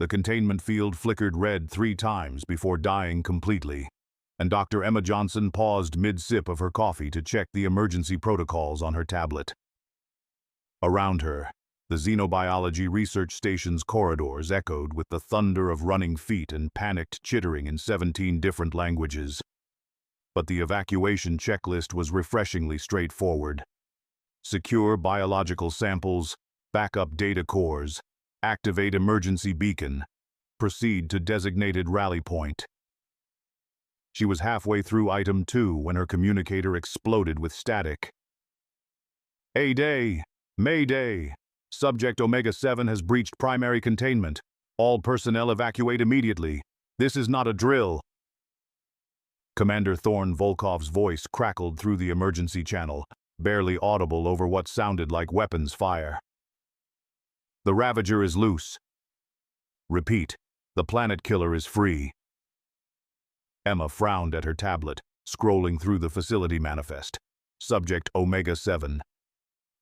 The containment field flickered red 3 times before dying completely, and Dr. Emma Johnson paused mid-sip of her coffee to check the emergency protocols on her tablet. Around her, the Xenobiology Research Station's corridors echoed with the thunder of running feet and panicked chittering in 17 different languages. But the evacuation checklist was refreshingly straightforward. Secure biological samples, backup data cores, activate emergency beacon, proceed to designated rally point. She was halfway through item 2 when her communicator exploded with static. A-Day! Mayday! Subject Omega-7 has breached primary containment. All personnel evacuate immediately. This is not a drill. Commander Thorne Volkov's voice crackled through the emergency channel, barely audible over what sounded like weapons fire. The Ravager is loose. Repeat, the planet killer is free. Emma frowned at her tablet, scrolling through the facility manifest. Subject Omega-7.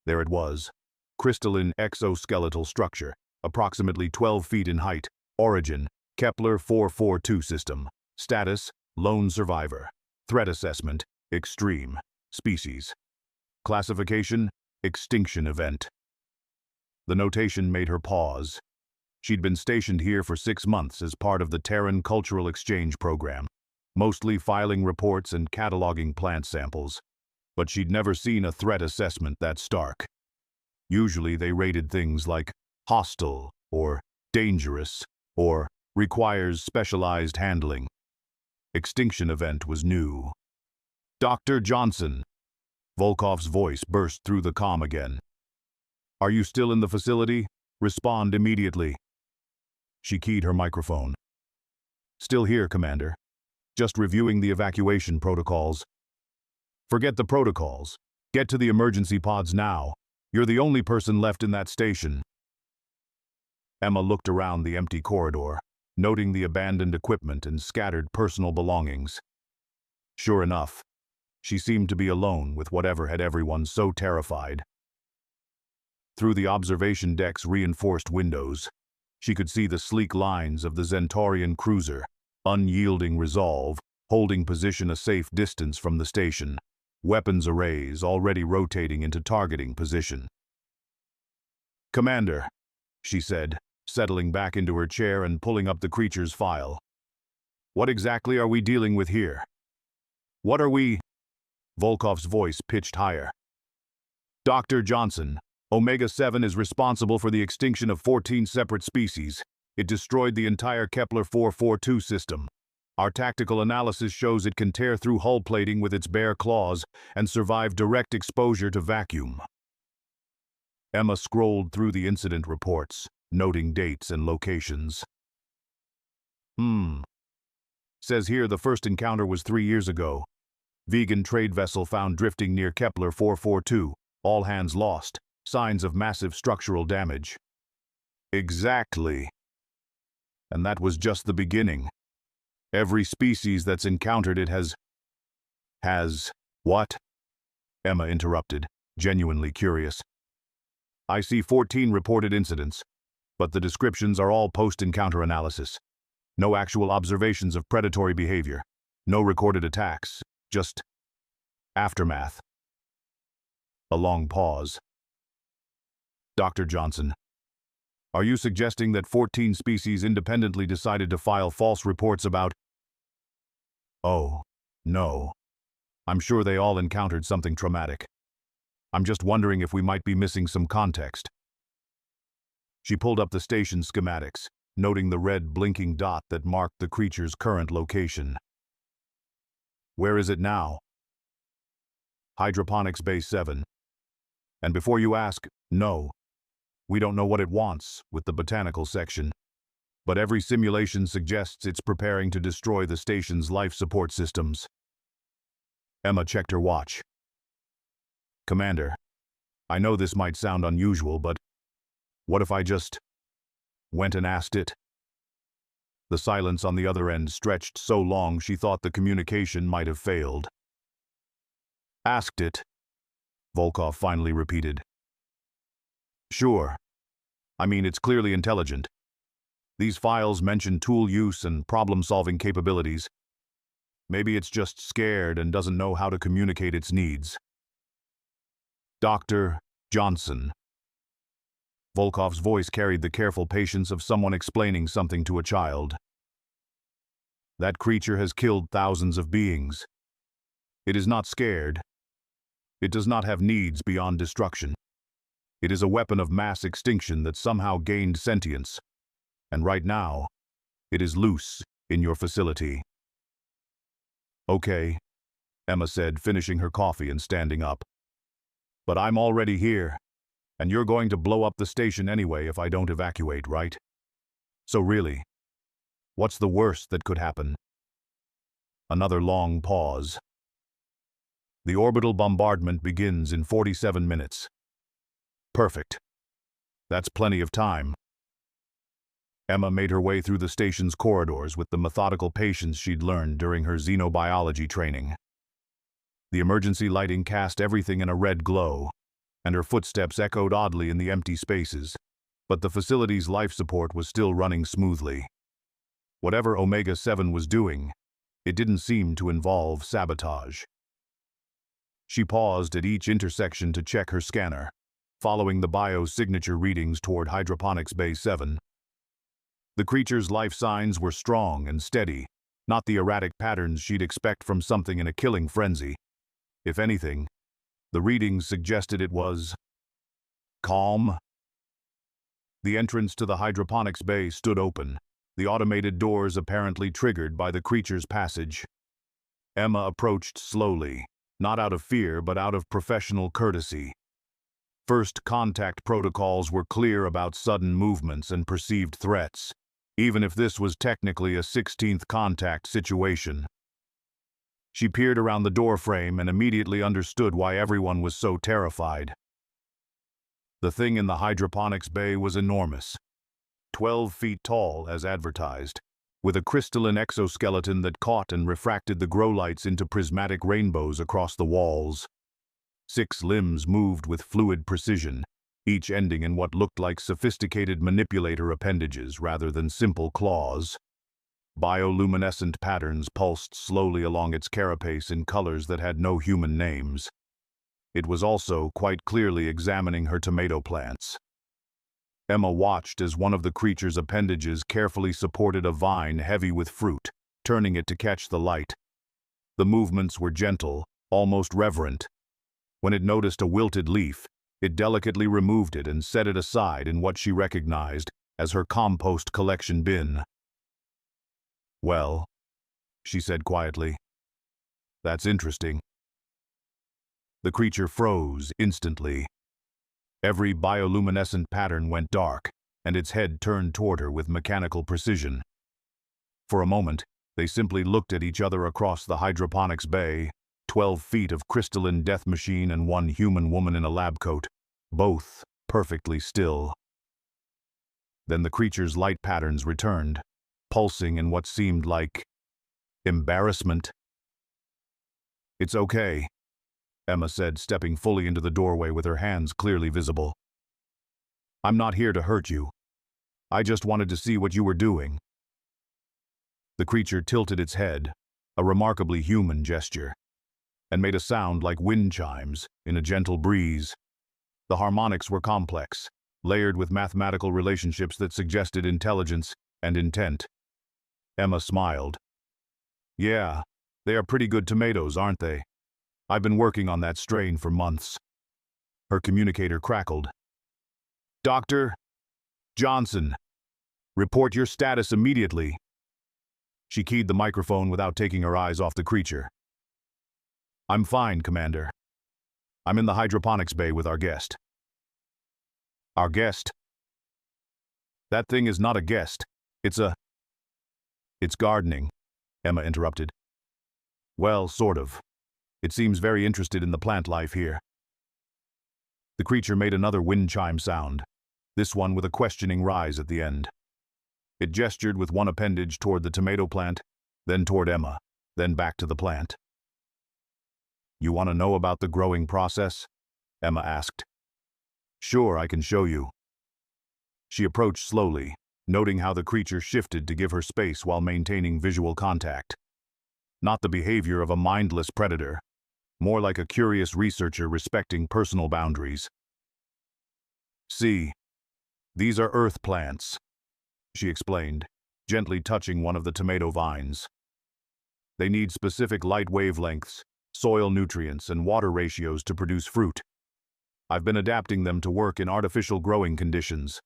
There it was. Crystalline exoskeletal structure, approximately 12 feet in height. Origin, Kepler 442 system. Status, lone survivor. Threat assessment, extreme. Species. Classification, extinction event. The notation made her pause. She'd been stationed here for 6 months as part of the Terran Cultural Exchange Program, mostly filing reports and cataloging plant samples. But she'd never seen a threat assessment that stark. Usually they rated things like hostile, or dangerous, or requires specialized handling. Extinction event was new. Dr. Johnson. Volkov's voice burst through the comm again. Are you still in the facility? Respond immediately. She keyed her microphone. Still here, Commander. Just reviewing the evacuation protocols. Forget the protocols. Get to the emergency pods now. You're the only person left in that station. Emma looked around the empty corridor, noting the abandoned equipment and scattered personal belongings. Sure enough, she seemed to be alone with whatever had everyone so terrified. Through the observation deck's reinforced windows, she could see the sleek lines of the Zentorian cruiser, unyielding resolve, holding position a safe distance from the station. Weapons arrays already rotating into targeting position. Commander, she said, settling back into her chair and pulling up the creature's file. What exactly are we dealing with here? What are we? Volkov's voice pitched higher. Dr. Johnson, Omega-7 is responsible for the extinction of 14 separate species. It destroyed the entire Kepler 442 system. Our tactical analysis shows it can tear through hull plating with its bare claws and survive direct exposure to vacuum. Emma scrolled through the incident reports, noting dates and locations. Says here the first encounter was 3 years ago. Vegan trade vessel found drifting near Kepler 442. All hands lost. Signs of massive structural damage. Exactly. And that was just the beginning. Every species that's encountered it has what? Emma interrupted, genuinely curious. I see 14 reported incidents, but the descriptions are all post-encounter analysis. No actual observations of predatory behavior. No recorded attacks. Just aftermath. A long pause. Dr. Johnson, are you suggesting that 14 species independently decided to file false reports about? Oh, no. I'm sure they all encountered something traumatic. I'm just wondering if we might be missing some context. She pulled up the station schematics, noting the red blinking dot that marked the creature's current location. Where is it now? Hydroponics Base 7. And before you ask, no. We don't know what it wants with the botanical section, but every simulation suggests it's preparing to destroy the station's life support systems. Emma checked her watch. Commander, I know this might sound unusual, but what if I just went and asked it? The silence on the other end stretched so long she thought the communication might have failed. Asked it, Volkov finally repeated. Sure. I mean, it's clearly intelligent. These files mention tool use and problem-solving capabilities. Maybe it's just scared and doesn't know how to communicate its needs. Dr. Johnson. Volkov's voice carried the careful patience of someone explaining something to a child. That creature has killed thousands of beings. It is not scared. It does not have needs beyond destruction. It is a weapon of mass extinction that somehow gained sentience. And right now, it is loose in your facility. Okay, Emma said, finishing her coffee and standing up. But I'm already here, and you're going to blow up the station anyway if I don't evacuate, right? So really, what's the worst that could happen? Another long pause. The orbital bombardment begins in 47 minutes. Perfect. That's plenty of time. Emma made her way through the station's corridors with the methodical patience she'd learned during her xenobiology training. The emergency lighting cast everything in a red glow, and her footsteps echoed oddly in the empty spaces, but the facility's life support was still running smoothly. Whatever Omega-7 was doing, it didn't seem to involve sabotage. She paused at each intersection to check her scanner, following the biosignature readings toward Hydroponics Bay 7. The creature's life signs were strong and steady, not the erratic patterns she'd expect from something in a killing frenzy. If anything, the readings suggested it was calm. The entrance to the hydroponics bay stood open, the automated doors apparently triggered by the creature's passage. Emma approached slowly, not out of fear but out of professional courtesy. First contact protocols were clear about sudden movements and perceived threats, even if this was technically a 16th contact situation. She peered around the doorframe and immediately understood why everyone was so terrified. The thing in the hydroponics bay was enormous, 12 feet tall as advertised, with a crystalline exoskeleton that caught and refracted the grow lights into prismatic rainbows across the walls. 6 limbs moved with fluid precision, each ending in what looked like sophisticated manipulator appendages rather than simple claws. Bioluminescent patterns pulsed slowly along its carapace in colors that had no human names. It was also quite clearly examining her tomato plants. Emma watched as one of the creature's appendages carefully supported a vine heavy with fruit, turning it to catch the light. The movements were gentle, almost reverent. When it noticed a wilted leaf, it delicately removed it and set it aside in what she recognized as her compost collection bin. "Well," she said quietly, "that's interesting." The creature froze instantly. Every bioluminescent pattern went dark, and its head turned toward her with mechanical precision. For a moment, they simply looked at each other across the hydroponics bay, 12 feet of crystalline death machine and one human woman in a lab coat, both perfectly still. Then the creature's light patterns returned, pulsing in what seemed like embarrassment. "It's okay," Emma said, stepping fully into the doorway with her hands clearly visible. "I'm not here to hurt you. I just wanted to see what you were doing." The creature tilted its head, a remarkably human gesture, and made a sound like wind chimes in a gentle breeze. The harmonics were complex, layered with mathematical relationships that suggested intelligence and intent. Emma smiled. "Yeah, they are pretty good tomatoes, aren't they? I've been working on that strain for months." Her communicator crackled. "Dr. Johnson, report your status immediately." She keyed the microphone without taking her eyes off the creature. "I'm fine, Commander. I'm in the hydroponics bay with our guest." "Our guest?" "That thing is not a guest. It's gardening," Emma interrupted. "Well, sort of. It seems very interested in the plant life here." The creature made another wind chime sound, this one with a questioning rise at the end. It gestured with one appendage toward the tomato plant, then toward Emma, then back to the plant. "You want to know about the growing process?" Emma asked. "Sure, I can show you." She approached slowly, noting how the creature shifted to give her space while maintaining visual contact. Not the behavior of a mindless predator, more like a curious researcher respecting personal boundaries. "See, these are earth plants," she explained, gently touching one of the tomato vines. "They need specific light wavelengths, soil nutrients, and water ratios to produce fruit. I've been adapting them to work in artificial growing conditions."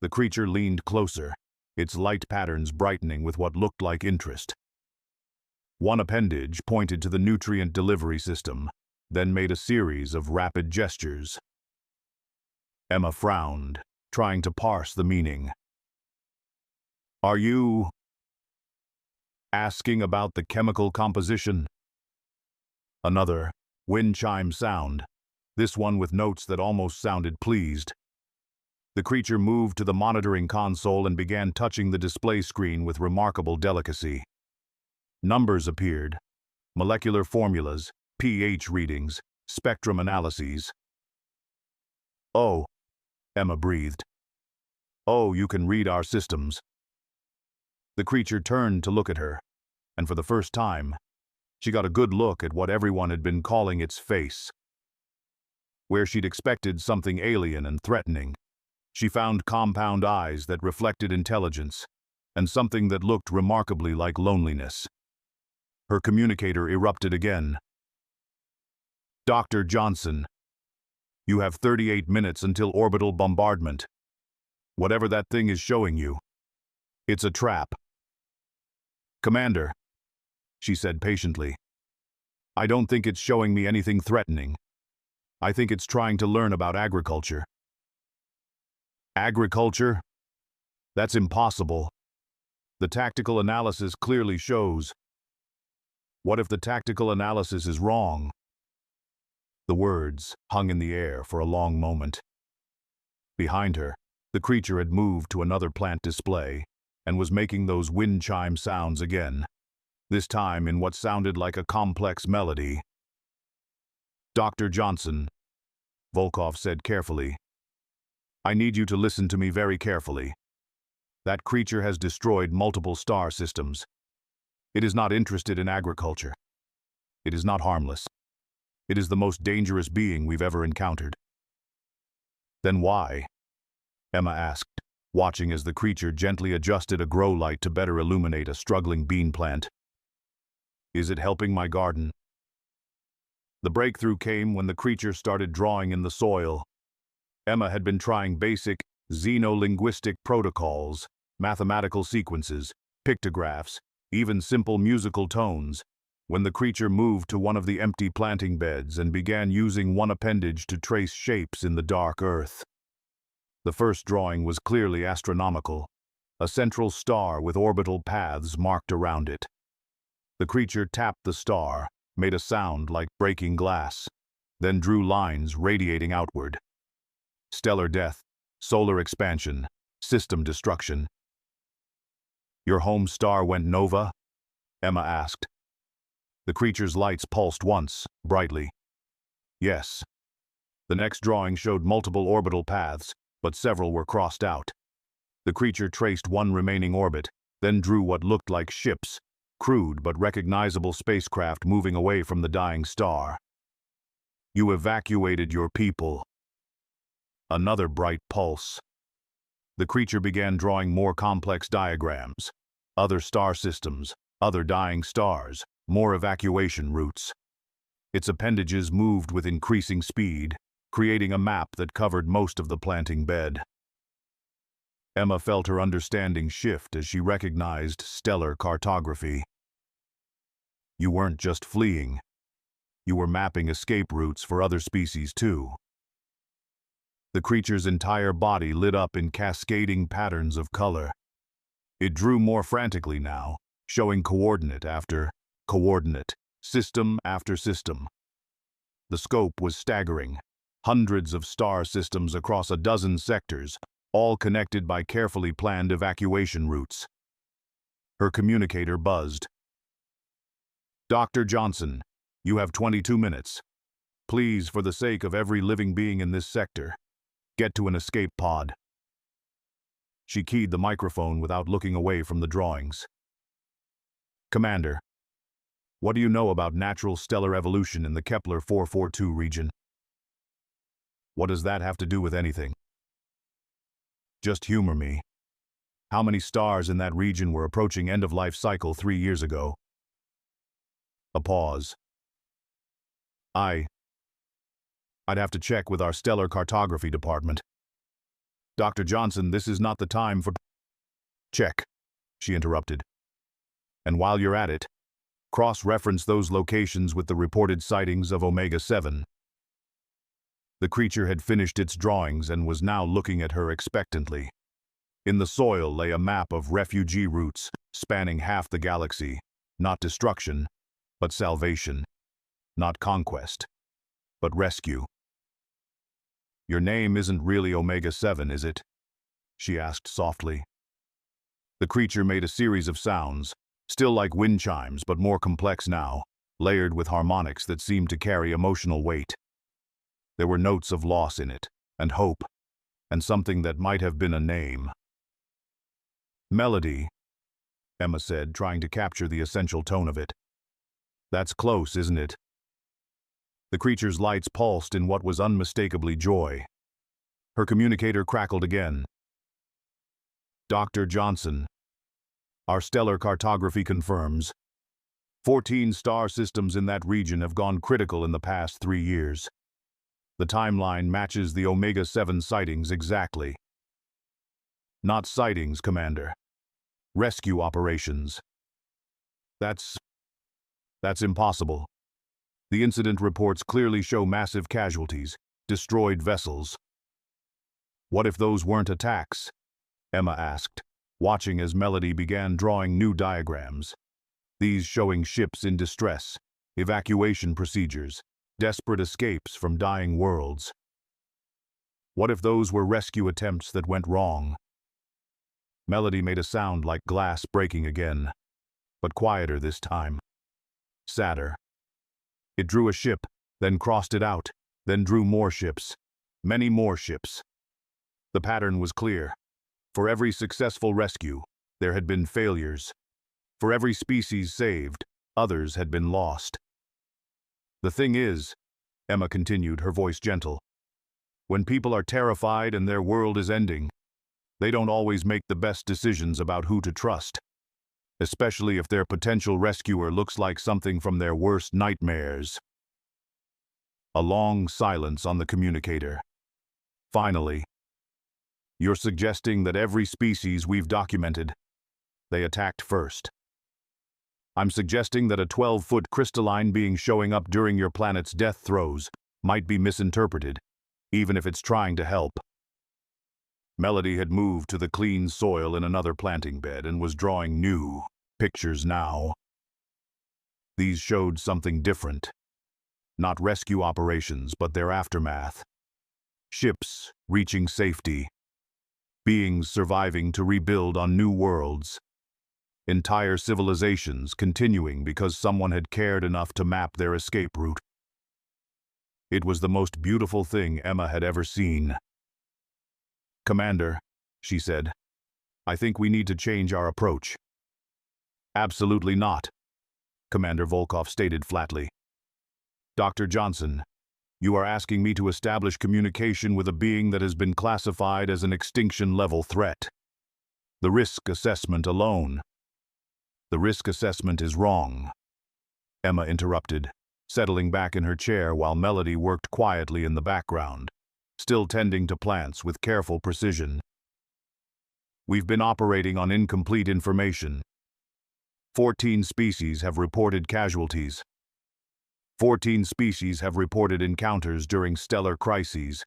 The creature leaned closer, its light patterns brightening with what looked like interest. One appendage pointed to the nutrient delivery system, then made a series of rapid gestures. Emma frowned, trying to parse the meaning. "Are you asking about the chemical composition?" Another wind chime sound, this one with notes that almost sounded pleased. The creature moved to the monitoring console and began touching the display screen with remarkable delicacy. Numbers appeared, molecular formulas, pH readings, spectrum analyses. "Oh," Emma breathed. "Oh, you can read our systems." The creature turned to look at her, and for the first time, she got a good look at what everyone had been calling its face. Where she'd expected something alien and threatening, she found compound eyes that reflected intelligence, and something that looked remarkably like loneliness. Her communicator erupted again. "Dr. Johnson, you have 38 minutes until orbital bombardment. Whatever that thing is showing you, it's a trap." "Commander," she said patiently, "I don't think it's showing me anything threatening. I think it's trying to learn about agriculture." "Agriculture? That's impossible. The tactical analysis clearly shows." "What if the tactical analysis is wrong?" The words hung in the air for a long moment. Behind her, the creature had moved to another plant display and was making those wind chime sounds again, this time in what sounded like a complex melody. "Dr. Johnson," Volkov said carefully, "I need you to listen to me very carefully. That creature has destroyed multiple star systems. It is not interested in agriculture. It is not harmless. It is the most dangerous being we've ever encountered." "Then why?" Emma asked, watching as the creature gently adjusted a grow light to better illuminate a struggling bean plant. "Is it helping my garden?" The breakthrough came when the creature started drawing in the soil. Emma had been trying basic xenolinguistic protocols, mathematical sequences, pictographs, even simple musical tones, when the creature moved to one of the empty planting beds and began using one appendage to trace shapes in the dark earth. The first drawing was clearly astronomical, a central star with orbital paths marked around it. The creature tapped the star, made a sound like breaking glass, then drew lines radiating outward. Stellar death, solar expansion, system destruction. "Your home star went nova?" Emma asked. The creature's lights pulsed once, brightly. "Yes." The next drawing showed multiple orbital paths, but several were crossed out. The creature traced one remaining orbit, then drew what looked like ships, crude but recognizable spacecraft moving away from the dying star. "You evacuated your people." Another bright pulse. The creature began drawing more complex diagrams. Other star systems, other dying stars, more evacuation routes. Its appendages moved with increasing speed, creating a map that covered most of the planting bed. Emma felt her understanding shift as she recognized stellar cartography. You weren't just fleeing. You were mapping escape routes for other species too. The creature's entire body lit up in cascading patterns of color. It drew more frantically now, showing coordinate after coordinate, system after system. The scope was staggering. Hundreds of star systems across a dozen sectors, all connected by carefully planned evacuation routes. Her communicator buzzed. "Dr. Johnson, you have 22 minutes. Please, for the sake of every living being in this sector, get to an escape pod." She keyed the microphone without looking away from the drawings. Commander, what do you know about natural stellar evolution in the Kepler 442 region? What does that have to do with anything? Just humor me. How many stars in that region were approaching end-of-life cycle 3 years ago? A pause. I'd have to check with our stellar cartography department. Dr. Johnson, this is not the time for... Check, she interrupted. And while you're at it, cross-reference those locations with the reported sightings of Omega-7. The creature had finished its drawings and was now looking at her expectantly. In the soil lay a map of refugee routes spanning half the galaxy, not destruction, but salvation, not conquest, but rescue. Your name isn't really Omega-7, is it? She asked softly. The creature made a series of sounds, still like wind chimes but more complex now, layered with harmonics that seemed to carry emotional weight. There were notes of loss in it, and hope, and something that might have been a name. Melody, Emma said, trying to capture the essential tone of it. That's close, isn't it? The creature's lights pulsed in what was unmistakably joy. Her communicator crackled again. Dr. Johnson, our stellar cartography confirms 14 star systems in that region have gone critical in the past 3 years. The timeline matches the Omega-7 sightings exactly. Not sightings, Commander. Rescue operations. That's impossible. The incident reports clearly show massive casualties, destroyed vessels. What if those weren't attacks? Emma asked, watching as Melody began drawing new diagrams. These showing ships in distress, evacuation procedures, desperate escapes from dying worlds. What if those were rescue attempts that went wrong? Melody made a sound like glass breaking again, but quieter this time. Sadder. It drew a ship, then crossed it out, then drew more ships, many more ships. The pattern was clear. For every successful rescue, there had been failures. For every species saved, others had been lost. The thing is, Emma continued, her voice gentle, when people are terrified and their world is ending, they don't always make the best decisions about who to trust, especially if their potential rescuer looks like something from their worst nightmares. A long silence on the communicator. Finally, you're suggesting that every species we've documented, they attacked first. I'm suggesting that a 12-foot crystalline being showing up during your planet's death throes might be misinterpreted, even if it's trying to help. Melody had moved to the clean soil in another planting bed and was drawing new pictures now. These showed something different. Not rescue operations, but their aftermath. Ships reaching safety. Beings surviving to rebuild on new worlds. Entire civilizations continuing because someone had cared enough to map their escape route. It was the most beautiful thing Emma had ever seen. Commander, she said, I think we need to change our approach. Absolutely not, Commander Volkov stated flatly. Dr. Johnson, you are asking me to establish communication with a being that has been classified as an extinction-level threat. The risk assessment alone. The risk assessment is wrong, Emma interrupted, settling back in her chair while Melody worked quietly in the background, still tending to plants with careful precision. We've been operating on incomplete information. 14 species have reported casualties. 14 species have reported encounters during stellar crises,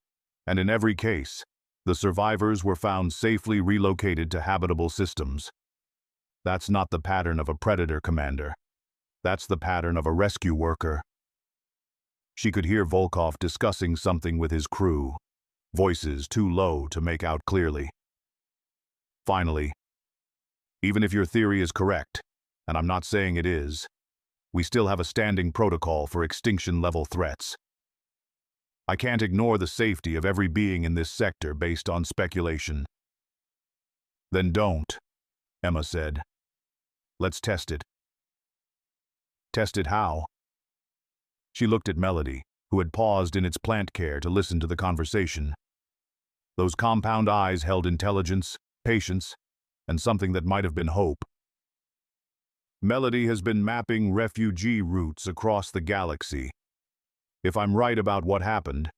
and in every case, the survivors were found safely relocated to habitable systems. That's not the pattern of a predator, Commander. That's the pattern of a rescue worker. She could hear Volkov discussing something with his crew, voices too low to make out clearly. Finally, even if your theory is correct, and I'm not saying it is, we still have a standing protocol for extinction-level threats. I can't ignore the safety of every being in this sector based on speculation. Then don't, Emma said. Let's test it. Test it how? She looked at Melody, who had paused in its plant care to listen to the conversation. Those compound eyes held intelligence, patience, and something that might have been hope. Melody has been mapping refugee routes across the galaxy. If I'm right about what happened,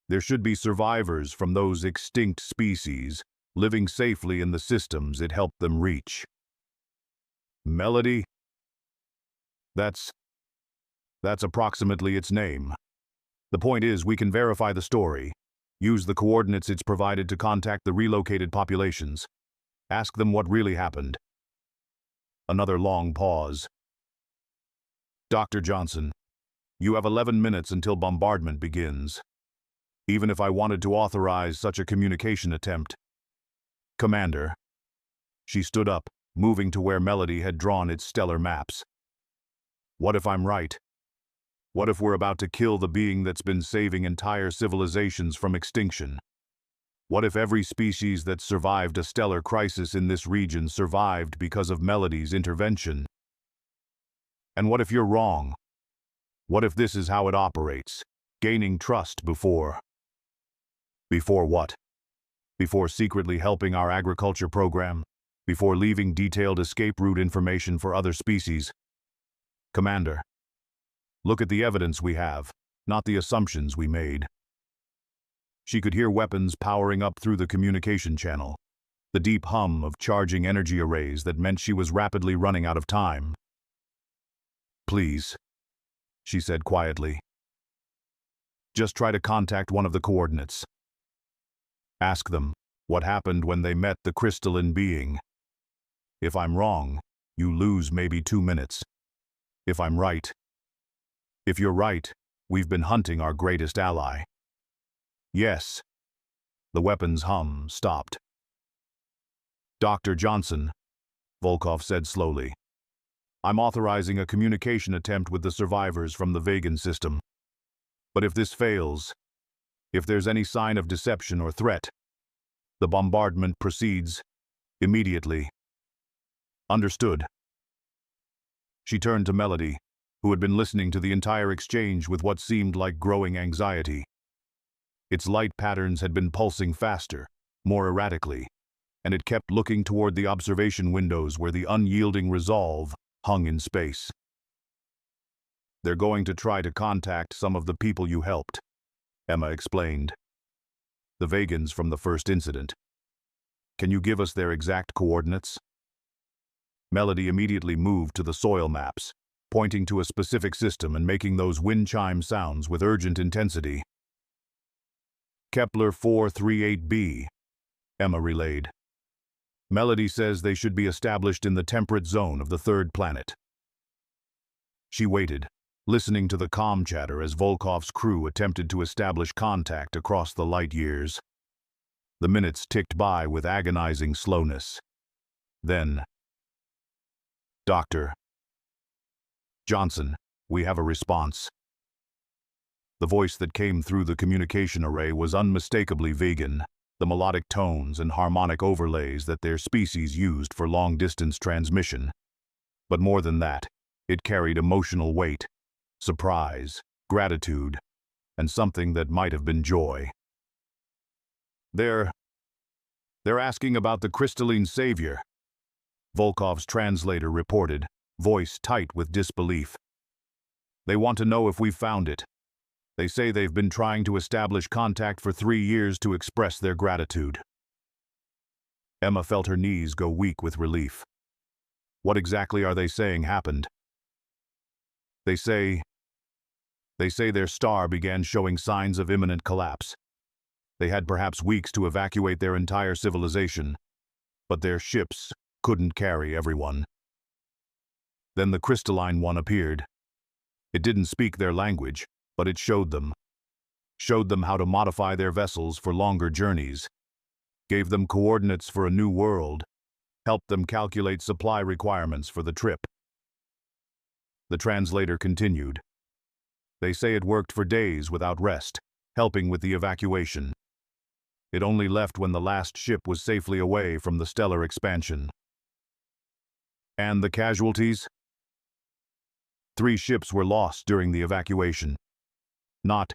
there should be survivors from those extinct species living safely in the systems it helped them reach. Melody? That's approximately its name. The point is, we can verify the story, use the coordinates it's provided to contact the relocated populations, ask them what really happened. Another long pause. Dr. Johnson, you have 11 minutes until bombardment begins. Even if I wanted to authorize such a communication attempt. Commander. She stood up, moving to where Melody had drawn its stellar maps. What if I'm right? What if we're about to kill the being that's been saving entire civilizations from extinction? What if every species that survived a stellar crisis in this region survived because of Melody's intervention? And what if you're wrong? What if this is how it operates, gaining trust before what? Before secretly helping our agriculture program? Before leaving detailed escape route information for other species? Commander, look at the evidence we have, not the assumptions we made. She could hear weapons powering up through the communication channel, the deep hum of charging energy arrays that meant she was rapidly running out of time. Please, she said quietly. Just try to contact one of the coordinates. Ask them what happened when they met the crystalline being. If I'm wrong, you lose maybe 2 minutes. If I'm right, if you're right, we've been hunting our greatest ally. Yes. The weapon's hum stopped. Dr. Johnson, Volkov said slowly, I'm authorizing a communication attempt with the survivors from the Vegan system. But if this fails, if there's any sign of deception or threat, the bombardment proceeds immediately. Understood. She turned to Melody, who had been listening to the entire exchange with what seemed like growing anxiety. Its light patterns had been pulsing faster, more erratically, and it kept looking toward the observation windows where the unyielding resolve hung in space. They're going to try to contact some of the people you helped, Emma explained. The Vegans from the first incident. Can you give us their exact coordinates? Melody immediately moved to the soil maps, pointing to a specific system and making those wind chime sounds with urgent intensity. Kepler 438b, Emma relayed. Melody says they should be established in the temperate zone of the third planet. She waited, listening to the comm chatter as Volkov's crew attempted to establish contact across the light years. The minutes ticked by with agonizing slowness. Then, Dr. Johnson, we have a response. The voice that came through the communication array was unmistakably vegan, the melodic tones and harmonic overlays that their species used for long-distance transmission. But more than that, it carried emotional weight, surprise, gratitude, and something that might have been joy. They're asking about the crystalline savior, Volkov's translator reported, voice tight with disbelief. They want to know if we've found it. They say they've been trying to establish contact for 3 years to express their gratitude. Emma felt her knees go weak with relief. What exactly are they saying happened? They say their star began showing signs of imminent collapse. They had perhaps weeks to evacuate their entire civilization, but their ships couldn't carry everyone. Then the crystalline one appeared. It didn't speak their language, but it showed them how to modify their vessels for longer journeys, gave them coordinates for a new world, helped them calculate supply requirements for the trip. The translator continued. They say it worked for days without rest, helping with the evacuation. It only left when the last ship was safely away from the stellar expansion. And the casualties? 3 ships were lost during the evacuation. Not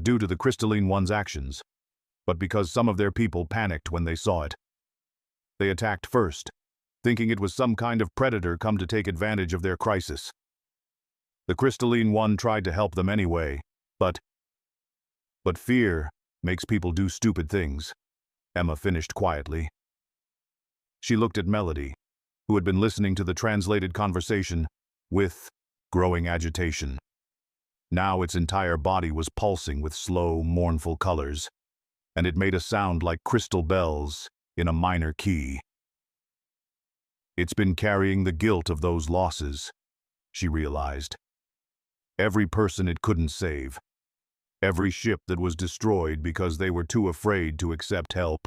due to the crystalline one's actions, but because some of their people panicked when they saw it. They attacked first, thinking it was some kind of predator come to take advantage of their crisis. The crystalline one tried to help them anyway, but fear makes people do stupid things, Emma finished quietly. She looked at Melody, who had been listening to the translated conversation with growing agitation. Now its entire body was pulsing with slow, mournful colors, and it made a sound like crystal bells in a minor key. It's been carrying the guilt of those losses, she realized. Every person it couldn't save. Every ship that was destroyed because they were too afraid to accept help.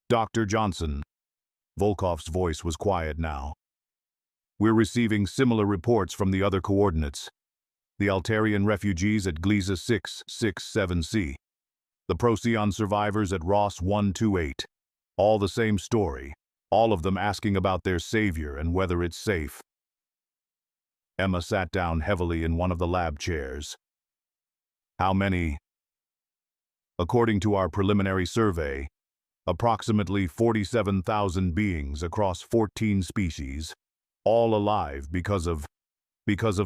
Dr. Johnson. Volkov's voice was quiet now. We're receiving similar reports from the other coordinates. The Altarian refugees at Gliese 667C. The Procyon survivors at Ross 128. All the same story. All of them asking about their savior and whether it's safe. Emma sat down heavily in one of the lab chairs. How many? According to our preliminary survey, approximately 47,000 beings across 14 species, all alive because of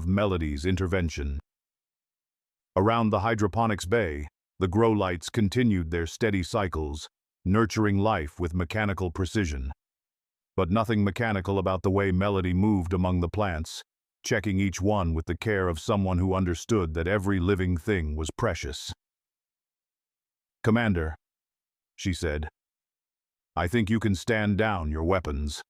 Melody's intervention. Around the hydroponics bay, the grow lights continued their steady cycles, nurturing life with mechanical precision. But nothing mechanical about the way Melody moved among the plants, checking each one with the care of someone who understood that every living thing was precious. Commander, she said, I think you can stand down your weapons.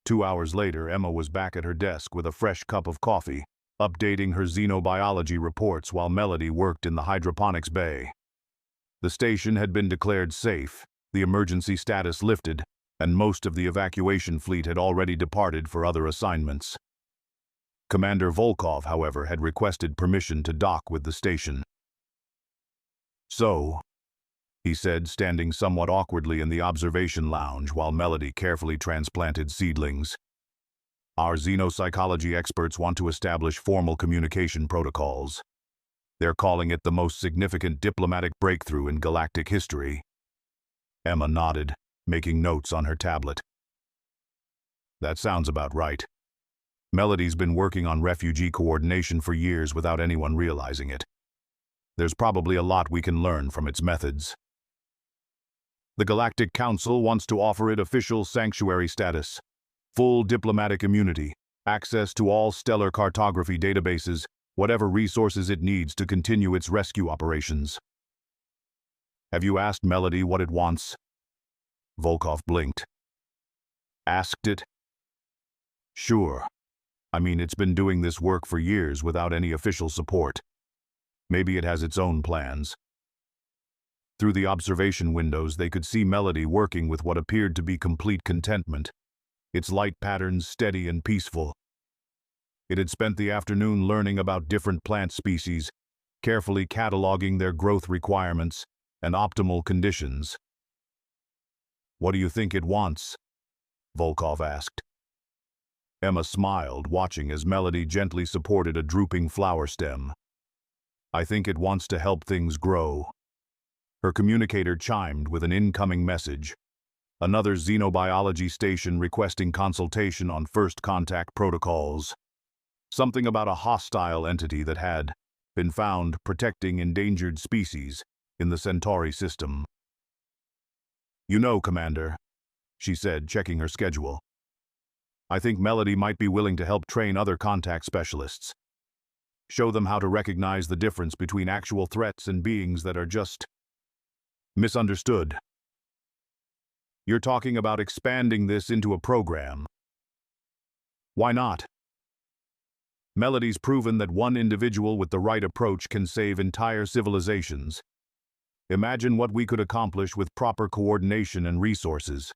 2 hours later, Emma was back at her desk with a fresh cup of coffee, updating her xenobiology reports while Melody worked in the hydroponics bay. The station had been declared safe, the emergency status lifted, and most of the evacuation fleet had already departed for other assignments. Commander Volkov, however, had requested permission to dock with the station. So, he said, standing somewhat awkwardly in the observation lounge while Melody carefully transplanted seedlings. Our xenopsychology experts want to establish formal communication protocols. They're calling it the most significant diplomatic breakthrough in galactic history. Emma nodded, making notes on her tablet. That sounds about right. Melody's been working on refugee coordination for years without anyone realizing it. There's probably a lot we can learn from its methods. The Galactic Council wants to offer it official sanctuary status, full diplomatic immunity, access to all stellar cartography databases, whatever resources it needs to continue its rescue operations. Have you asked Melody what it wants? Volkov blinked. Asked it? Sure. I mean, it's been doing this work for years without any official support. Maybe it has its own plans. Through the observation windows, they could see Melody working with what appeared to be complete contentment, its light patterns steady and peaceful. It had spent the afternoon learning about different plant species, carefully cataloging their growth requirements and optimal conditions. What do you think it wants? Volkov asked. Emma smiled, watching as Melody gently supported a drooping flower stem. I think it wants to help things grow. Her communicator chimed with an incoming message. Another xenobiology station requesting consultation on first contact protocols. Something about a hostile entity that had been found protecting endangered species in the Centauri system. You know, Commander, she said, checking her schedule. I think Melody might be willing to help train other contact specialists. Show them how to recognize the difference between actual threats and beings that are just misunderstood. You're talking about expanding this into a program. Why not? Melody's proven that one individual with the right approach can save entire civilizations. Imagine what we could accomplish with proper coordination and resources.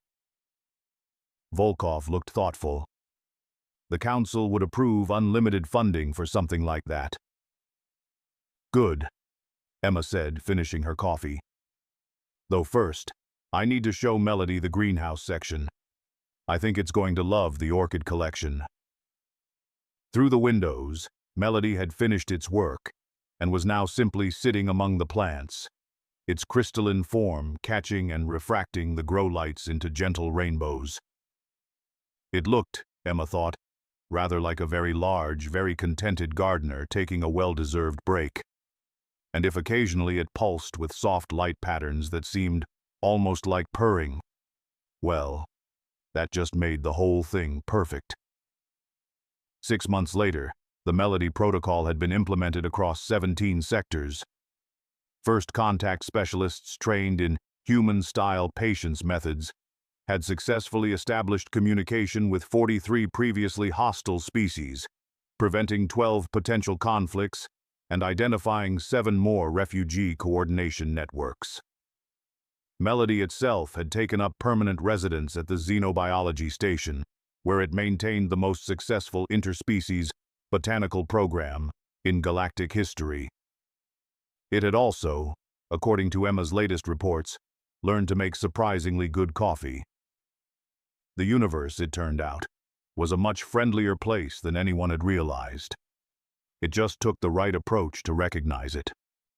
Volkov looked thoughtful. The Council would approve unlimited funding for something like that. Good. Emma said, finishing her coffee. Though first, I need to show Melody the greenhouse section. I think it's going to love the orchid collection. Through the windows, Melody had finished its work and was now simply sitting among the plants, its crystalline form catching and refracting the grow lights into gentle rainbows. It looked, Emma thought, rather like a very large, very contented gardener taking a well-deserved break. And if occasionally it pulsed with soft light patterns that seemed almost like purring, well, that just made the whole thing perfect. 6 months later, the Melody protocol had been implemented across 17 sectors. First contact specialists trained in human-style patience methods had successfully established communication with 43 previously hostile species, preventing 12 potential conflicts and identifying 7 more refugee coordination networks. Melody itself had taken up permanent residence at the xenobiology station, where it maintained the most successful interspecies botanical program in galactic history. It had also, according to Emma's latest reports, learned to make surprisingly good coffee. The universe, it turned out, was a much friendlier place than anyone had realized. It just took the right approach to recognize it.